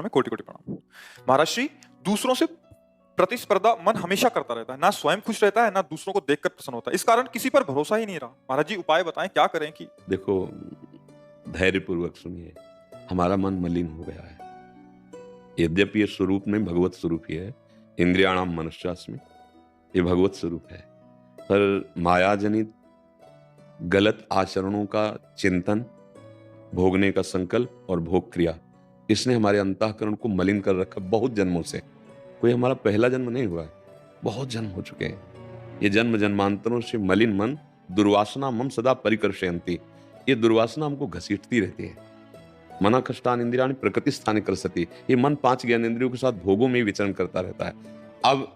में कोटि-कोटि प्रणाम। महाराज श्री, दूसरों से प्रतिस्पर्धा मन हमेशा करता रहता है, ना स्वयं खुश रहता है, ना दूसरों को देखकर प्रसन्न होता है। इस कारण किसी पर भरोसा ही नहीं रहा। महाराज जी उपाय बताएं, क्या करें कि देखो, धैर्यपूर्वक सुनिए। हमारा मन मलिन हो गया है। यद्यपि ये स्वरूप में भगवत स्वरूप ही है, इंद्रियाणाम मनश्चास्मि, ये भगवत स्वरूप है, पर माया जनित गलत आचरणों का चिंतन, भोगने का संकल्प और भोग क्रिया, इसने हमारे अंतःकरण को मलिन कर रखा बहुत जन्मों से। कोई हमारा पहला जन्म नहीं हुआ है, बहुत जन्म हो चुके हैं। ये जन्म जन्मांतरों से मलिन मन दुर्वासना मम सदा परिकर्षयन्ति, ये दुर्वासना हमको घसीटती रहती है। मना कष्टान इंद्रियाणि प्रकृति स्थाने करसति, ये मन 5 ज्ञानेंद्रियों के साथ भोगों में ही विचरण करता रहता है। अब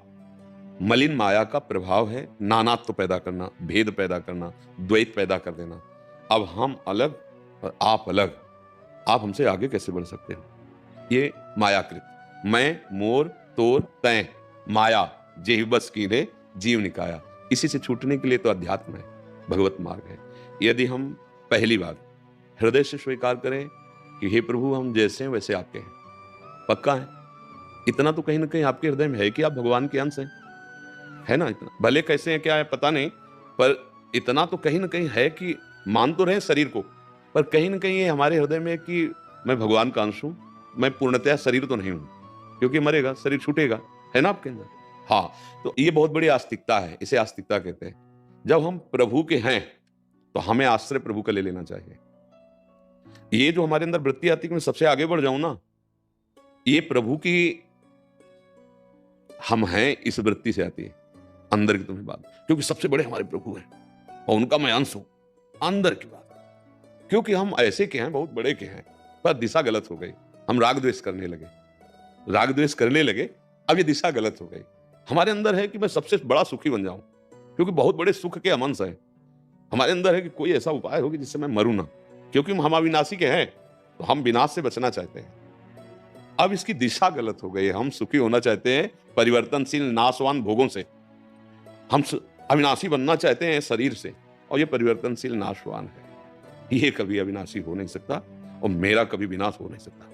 मलिन माया का प्रभाव है नानात्व पैदा करना, भेद पैदा करना, द्वैत पैदा कर देना। अब हम अलग और आप अलग, आप हमसे आगे कैसे बढ़ सकते हो? ये मायाकृत, मैं मोर तोर तैं माया जेहि बस कीन्हे जीव निकाया। इसी से छूटने के लिए तो अध्यात्म है, भगवत मार्ग है। यदि हम पहली बार हृदय से स्वीकार करें कि हे प्रभु, हम जैसे हैं वैसे आपके हैं, पक्का है, इतना तो कहीं ना कहीं आपके हृदय में है कि आप भगवान के अंश हैं, है ना? इतना भले कैसे हैं क्या है पता नहीं, पर इतना तो कहीं ना कहीं है कि मान तो रहे शरीर को, पर कहीं ना कहीं ये हमारे हृदय में कि मैं भगवान का अंश हूं, मैं पूर्णतया शरीर तो नहीं हूं, क्योंकि मरेगा शरीर छूटेगा, है ना आपके अंदर? हाँ, तो ये बहुत बड़ी आस्तिकता है, इसे आस्तिकता कहते हैं। जब हम प्रभु के हैं तो हमें आश्रय प्रभु का ले लेना चाहिए। ये जो हमारे अंदर वृत्ति आती है कि मैं सबसे आगे बढ़ जाऊं ना, ये प्रभु की हम हैं इस वृत्ति से आती है, अंदर की तुम्हें बात, क्योंकि सबसे बड़े हमारे प्रभु हैं और उनका मैं अंश हूं, अंदर की बात। क्योंकि हम ऐसे के हैं, बहुत बड़े के हैं, पर दिशा गलत हो गई, हम राग द्वेष करने लगे, राग द्वेष करने लगे, अब ये दिशा गलत हो गई। हमारे अंदर है कि मैं सबसे बड़ा सुखी बन जाऊं, क्योंकि बहुत बड़े सुख के हम अंश हैं। हमारे अंदर है कि कोई ऐसा उपाय हो कि जिससे मैं मरूं ना, क्योंकि हम अविनाशी के हैं, तो हम विनाश से बचना चाहते हैं। अब इसकी दिशा गलत हो गई, हम सुखी होना चाहते हैं परिवर्तनशील नाशवान भोगों से, हम अविनाशी बनना चाहते हैं शरीर से, और ये परिवर्तनशील नाशवान है, ये कभी अविनाशी हो नहीं सकता, और मेरा कभी विनाश हो नहीं सकता,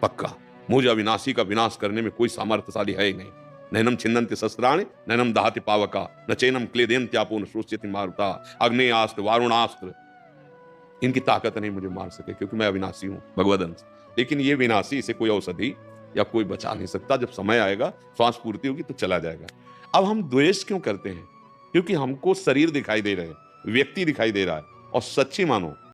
पक्का। मुझे अविनाशी का विनाश करने में कोई सामर्थ्यशाली है ही नहीं। नैनम छिन्नन्ति शस्त्राणि नैनम दहति पावका न चैनम क्लेदयन्त्यापो न शोष्यति मारुता, अग्नेयास्त्र वारुणास्त्र, इनकी ताकत नहीं मुझे मार सके, क्योंकि मैं अविनाशी हूं, भगवदंश। लेकिन ये विनाशी, इसे कोई औषधि या कोई बचा नहीं सकता। जब समय आएगा, श्वास पूर्ति होगी तो चला जाएगा। अब हम द्वेष क्यों करते हैं? क्योंकि हमको शरीर दिखाई दे रहे हैं, व्यक्ति दिखाई दे रहा है, और सच्ची मानो